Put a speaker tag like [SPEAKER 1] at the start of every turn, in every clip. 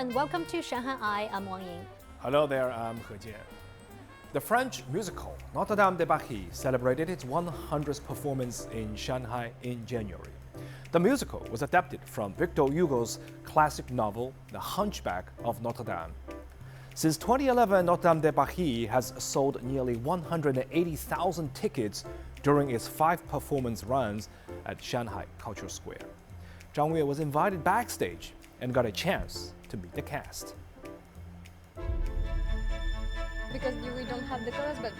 [SPEAKER 1] and welcome to Shanghai. I'm Wang Ying.
[SPEAKER 2] Hello there, I'm He Jian. The French musical Notre-Dame de Paris celebrated its 100th performance in Shanghai in January. The musical was adapted from Victor Hugo's classic novel, The Hunchback of Notre-Dame. Since 2011, Notre-Dame de Paris has sold nearly 180,000 tickets during its 5 performance runs at Shanghai Culture Square. Zhang Wei was invited backstage and got a chance to meet the cast.
[SPEAKER 3] Because we don't have the colors, but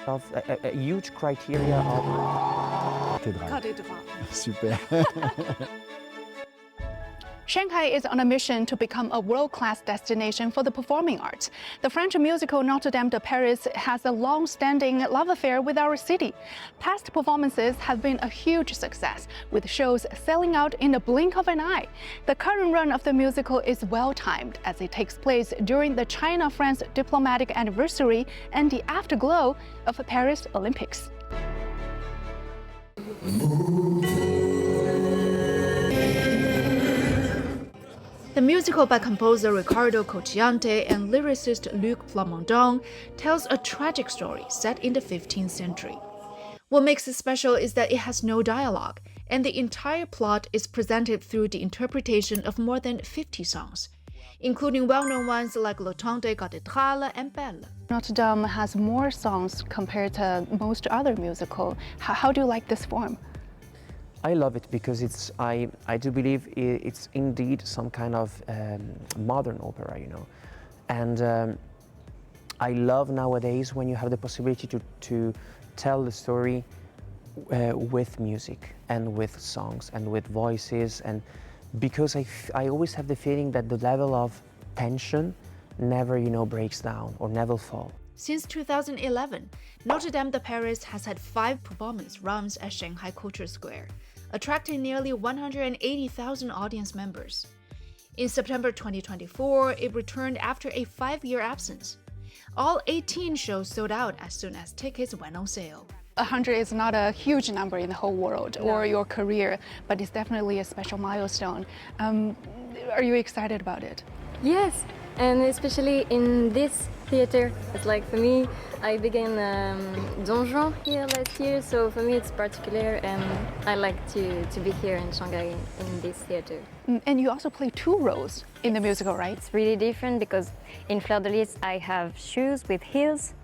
[SPEAKER 4] of a huge criteria of
[SPEAKER 5] Cathédrale.
[SPEAKER 6] Super.
[SPEAKER 5] Shanghai is on a mission to become a world-class destination for the performing arts. The French musical Notre-Dame de Paris has a long-standing love affair with our city. Past performances have been a huge success, with shows selling out in the blink of an eye. The current run of the musical is well-timed, as it takes place during the China-France diplomatic anniversary and the afterglow of the Paris Olympics. The musical by composer Riccardo Cocciante and lyricist Luc Plamondon tells a tragic story set in the 15th century. What makes it special is that it has no dialogue, and the entire plot is presented through the interpretation of more than 50 songs, including well-known ones like Le Temps de Cathédrale and Belle. Notre-Dame has more songs compared to most other musicals. How do you like this form?
[SPEAKER 4] I love it because I do believe it's indeed some kind of modern opera, you know. And I love nowadays when you have the possibility to tell the story with music and with songs and with voices, and because I always have the feeling that the level of tension never, you know, breaks down or never fall.
[SPEAKER 5] Since 2011, Notre-Dame de Paris has had 5 performance runs at Shanghai Culture Square, attracting nearly 180,000 audience members. In September 2024, it returned after a 5-year absence. All 18 shows sold out as soon as tickets went on sale. 100 is not a huge number in the whole world or your career, but it's definitely a special milestone. Are you excited about it?
[SPEAKER 3] yes, and especially in this theater. It's like, for me, I began Donjon here last year, so for me it's particular, and I like to be here in Shanghai in this theater.
[SPEAKER 5] And you also play 2 roles in the musical, right?
[SPEAKER 3] It's really different because in Fleur de Lis I have shoes with heels,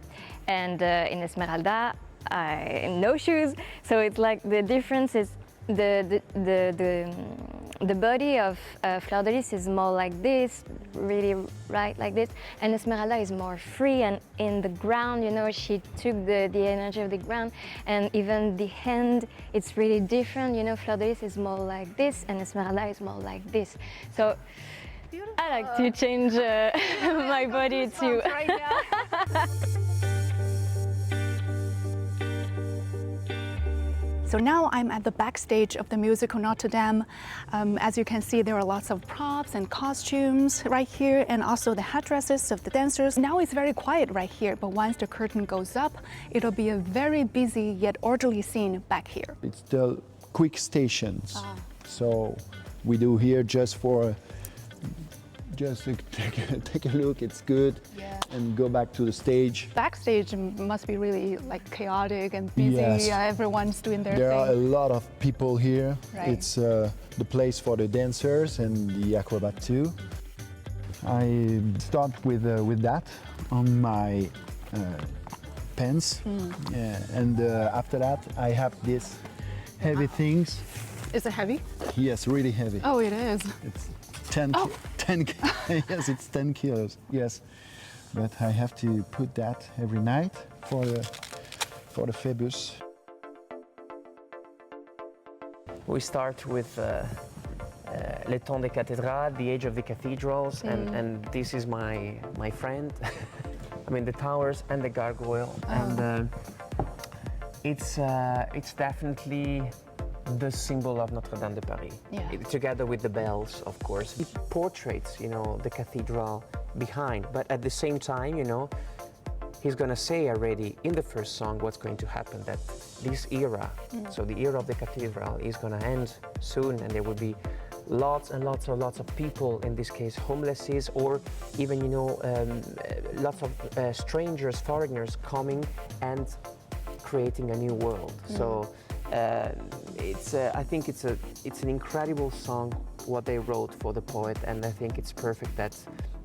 [SPEAKER 3] and in Esmeralda no shoes. So it's like the difference is the body of Fleur de Lis is more like this, really right like this, and Esmeralda is more free and in the ground, you know, she took the energy of the ground, and even the hand, it's really different, you know, Fleur de Lis is more like this and Esmeralda is more like this. So beautiful. I like to change my body too.
[SPEAKER 5] Right now. So now I'm at the backstage of the musical Notre-Dame. As you can see, there are lots of props and costumes right here, and also the headdresses of the dancers. Now it's very quiet right here, but once the curtain goes up, it'll be a very busy yet orderly scene back here.
[SPEAKER 6] It's the quick stations. So we do here just to take a look, it's good, and go back to the stage.
[SPEAKER 5] Backstage must be really like chaotic and busy.
[SPEAKER 6] Yes.
[SPEAKER 5] Everyone's doing their
[SPEAKER 6] There
[SPEAKER 5] thing.
[SPEAKER 6] are a lot of people here.
[SPEAKER 5] Right.
[SPEAKER 6] It's the place for the dancers and the acrobat too. I start with that on my pants, and after that I have these heavy things.
[SPEAKER 5] Is it heavy?
[SPEAKER 6] Yes, really heavy.
[SPEAKER 5] Oh, it is.
[SPEAKER 6] It's 10 yes, it's 10 kilos, yes. But I have to put that every night for the phoebus.
[SPEAKER 4] We start with Le Temps de Cathédrale, the age of the cathedrals, and this is my friend. I mean, the towers and the gargoyle, and it's definitely the symbol of Notre-Dame de Paris, together with the bells, of course. It portrays, you know, the cathedral behind, but at the same time, you know, he's gonna say already in the first song what's going to happen, that this era, so the era of the cathedral is gonna end soon, and there will be lots and lots of people, in this case homelesses, or even lots of strangers, foreigners coming and creating a new world. So I think it's an incredible song what they wrote for the poet, and I think it's perfect that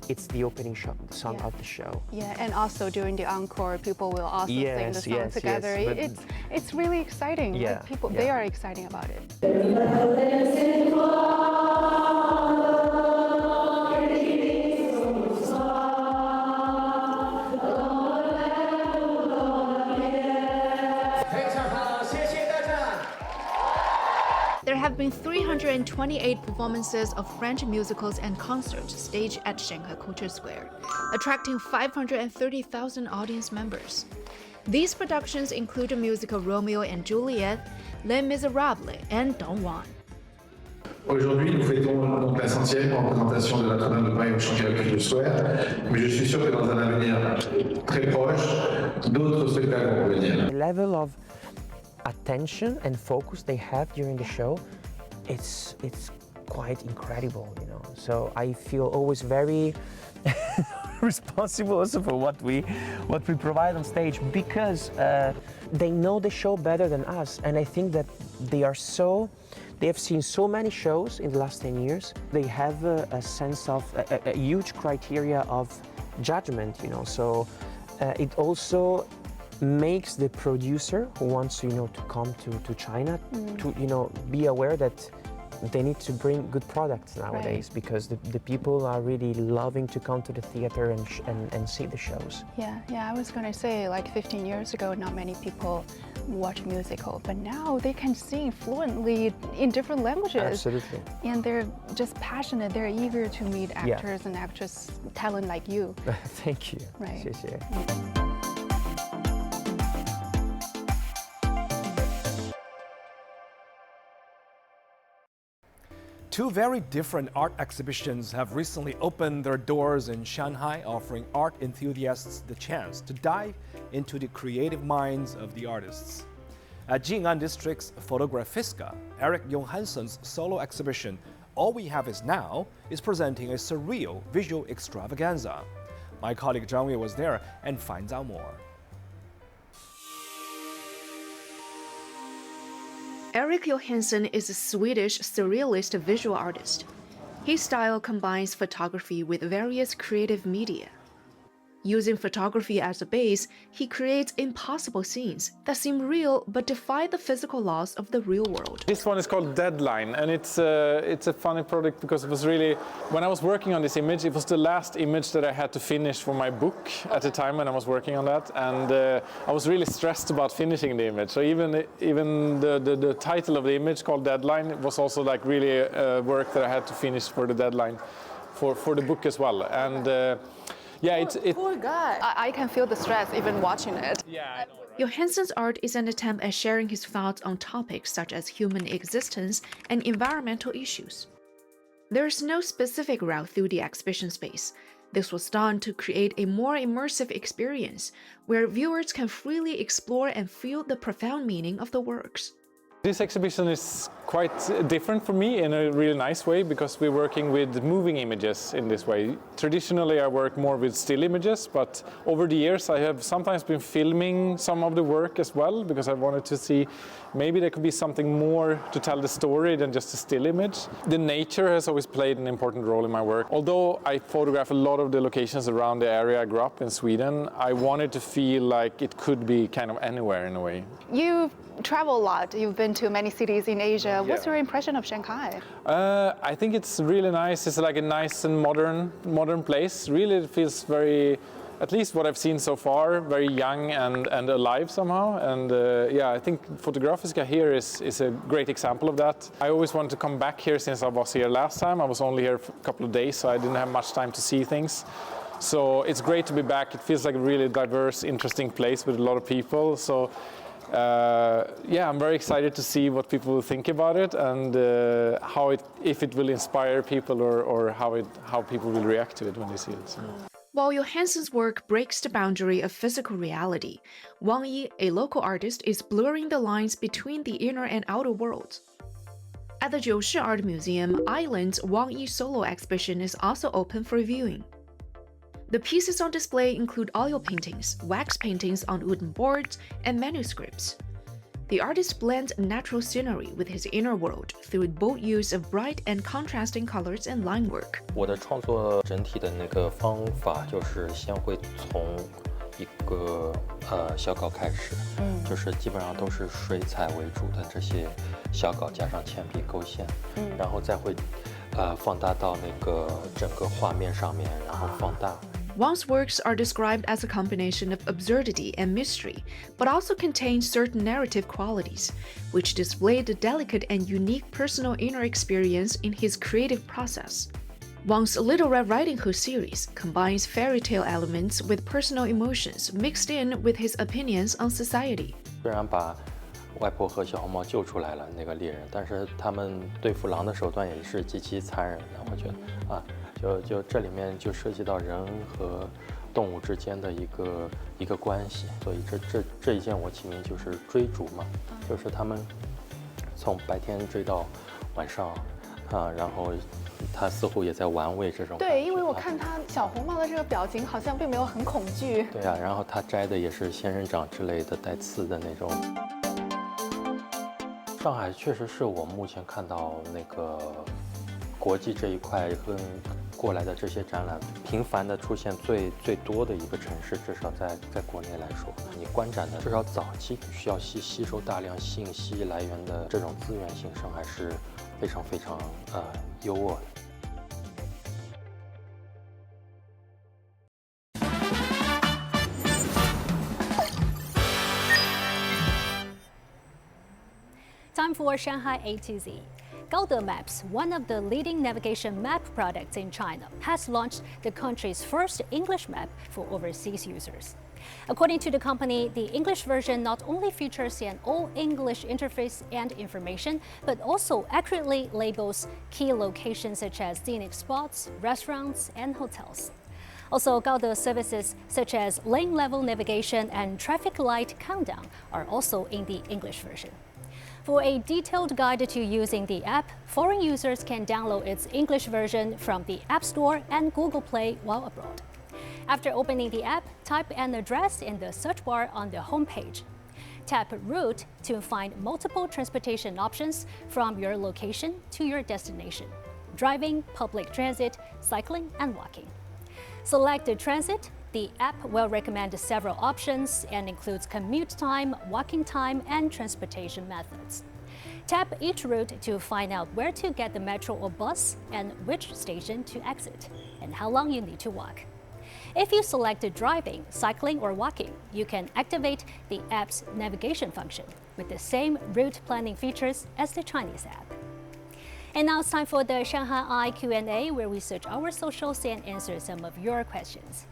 [SPEAKER 4] it's the opening song of the show.
[SPEAKER 7] Yeah, and also during the encore, people will also sing the song together.
[SPEAKER 4] Yes,
[SPEAKER 7] it's really exciting.
[SPEAKER 4] Yeah,
[SPEAKER 7] Like people,
[SPEAKER 4] yeah.
[SPEAKER 7] they are exciting about it.
[SPEAKER 5] There have been 328 performances of French musicals and concerts staged at Shanghai Culture Square, attracting 530,000 audience members. These productions include the musical Romeo and Juliet, Les Miserables, and Don Juan.
[SPEAKER 8] Aujourd'hui, nous fêtons donc la 100e représentation de Notre-Dame de Paris au Shanghai Culture Square, mais je suis sûr que dans un avenir très proche, d'autres spectacles vont venir.
[SPEAKER 4] The level of attention and focus they have during the show, it's quite incredible, So I feel always very responsible also for what we provide on stage, because they know the show better than us, and I think that they have seen so many shows in the last 10 years. They have a sense of a huge criteria of judgment, So it also makes the producer who wants to come to China to be aware that they need to bring good products nowadays,
[SPEAKER 7] Right.
[SPEAKER 4] because the people are really loving to come to the theater and see the shows.
[SPEAKER 7] Yeah, I was gonna say, like 15 years ago, not many people watch musical, but now they can sing fluently in different languages.
[SPEAKER 4] Absolutely.
[SPEAKER 7] And they're just passionate. They're eager to meet actors and actress talent like you.
[SPEAKER 4] Thank you.
[SPEAKER 7] Right.
[SPEAKER 4] 谢谢。
[SPEAKER 2] Two very different art exhibitions have recently opened their doors in Shanghai, offering art enthusiasts the chance to dive into the creative minds of the artists. At Jing'an District's Photographiska, Eric Johansson's solo exhibition, All We Have Is Now, is presenting a surreal visual extravaganza. My colleague Zhang Yue was there and finds out more.
[SPEAKER 5] Eric Johansson is a Swedish surrealist visual artist. His style combines photography with various creative media. Using photography as a base, he creates impossible scenes that seem real but defy the physical laws of the real world.
[SPEAKER 9] This one is called Deadline, and it's a funny project because it was really, when I was working on this image, it was the last image that I had to finish for my book at the time when I was working on that, and I was really stressed about finishing the image. So even the title of the image called Deadline was also like really work that I had to finish for the deadline for the book as well. And yeah,
[SPEAKER 7] Poor guy. I can feel the stress even watching it.
[SPEAKER 9] Yeah, I know, right?
[SPEAKER 5] Johansson's art is an attempt at sharing his thoughts on topics such as human existence and environmental issues. There is no specific route through the exhibition space. This was done to create a more immersive experience where viewers can freely explore and feel the profound meaning of the works.
[SPEAKER 9] This exhibition is quite different for me in a really nice way because we're working with moving images in this way. Traditionally I work more with still images, but over the years I have sometimes been filming some of the work as well because I wanted to see maybe there could be something more to tell the story than just a still image. The nature has always played an important role in my work. Although I photograph a lot of the locations around the area I grew up in Sweden, I wanted to feel like it could be kind of anywhere in a way.
[SPEAKER 7] You travel a lot. You've been to many cities in Asia. What's
[SPEAKER 9] Yeah.
[SPEAKER 7] your impression of Shanghai?
[SPEAKER 9] I think it's really nice. It's like a nice and modern place. Really, it feels very, at least what I've seen so far, very young and alive somehow. And yeah, I think Fotografiska here is a great example of that. I always wanted to come back here since I was here last time. I was only here for a couple of days, so I didn't have much time to see things. So it's great to be back. It feels like a really diverse, interesting place with a lot of people. So. Yeah, I'm very excited to see what people will think about it and if it will inspire people or how people will react to it when they see it. So.
[SPEAKER 5] While Johansson's work breaks the boundary of physical reality, Wang Yi, a local artist, is blurring the lines between the inner and outer worlds. At the Jiushi Art Museum, Island's Wang Yi solo exhibition is also open for viewing. The pieces on display include oil paintings, wax paintings on wooden boards, and manuscripts. The artist blends natural scenery with his inner world through bold use of bright and contrasting colors and line work.
[SPEAKER 10] 我的创作整体的那个方法就是先会从一个小稿开始，就是基本上都是水彩为主的这些小稿加上铅笔勾线，然后再会放大到那个整个画面上面，然后放大。
[SPEAKER 5] Wang's works are described as a combination of absurdity and mystery, but also contain certain narrative qualities, which display the delicate and unique personal inner experience in his creative process. Wang's Little Red Riding Hood series combines fairy tale elements with personal emotions mixed in with his opinions on society.
[SPEAKER 10] 虽然把外婆和小红帽救出来了那个猎人，但是他们对付狼的手段也是极其残忍的。我觉得啊。就这里面就涉及到人和动物之间的一个关系，所以这一件我起名就是追逐嘛，就是他们从白天追到晚上，然后他似乎也在玩味这种。
[SPEAKER 7] 对，因为我看他小红帽的这个表情好像并没有很恐惧。
[SPEAKER 10] 对啊，然后他摘的也是仙人掌之类的带刺的那种。上海确实是我目前看到那个国际这一块跟过来的这些展览频繁的出现最多的一个城市，至少在国内来说，你观展的至少早期需要吸收大量信息来源的这种资源性上还是非常优渥的。
[SPEAKER 1] Time for Shanghai A to Z. Gaode Maps, one of the leading navigation map products in China, has launched the country's first English map for overseas users. According to the company, the English version not only features an all-English interface and information, but also accurately labels key locations such as scenic spots, restaurants, and hotels. Also, Gaode services such as lane level navigation and traffic light countdown are also in the English version. For a detailed guide to using the app, foreign users can download its English version from the App Store and Google Play while abroad. After opening the app, type an address in the search bar on the home page. Tap Route to find multiple transportation options from your location to your destination: driving, public transit, cycling, and walking. Select the transit. The app will recommend several options and includes commute time, walking time, and transportation methods. Tap each route to find out where to get the metro or bus and which station to exit, and how long you need to walk. If you selected driving, cycling, or walking, you can activate the app's navigation function with the same route planning features as the Chinese app. And now it's time for the Shanghai Q&A, where we search our socials and answer some of your questions.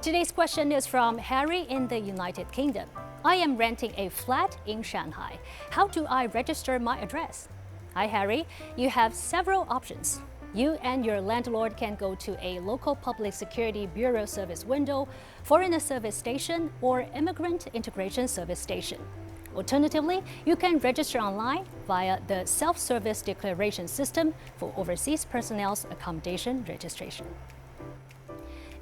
[SPEAKER 1] Today's question is from Harry in the United Kingdom. I am renting a flat in Shanghai. How do I register my address? Hi, Harry. You have several options. You and your landlord can go to a local public security bureau service window, foreigner service station, or immigrant integration service station. Alternatively, you can register online via the self-service declaration system for overseas personnel's accommodation registration.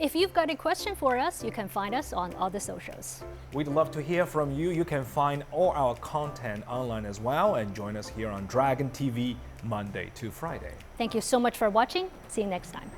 [SPEAKER 1] If you've got a question for us, you can find us on all the socials.
[SPEAKER 2] We'd love to hear from you. You can find all our content online as well and join us here on Dragon TV Monday to Friday.
[SPEAKER 1] Thank you so much for watching. See you next time.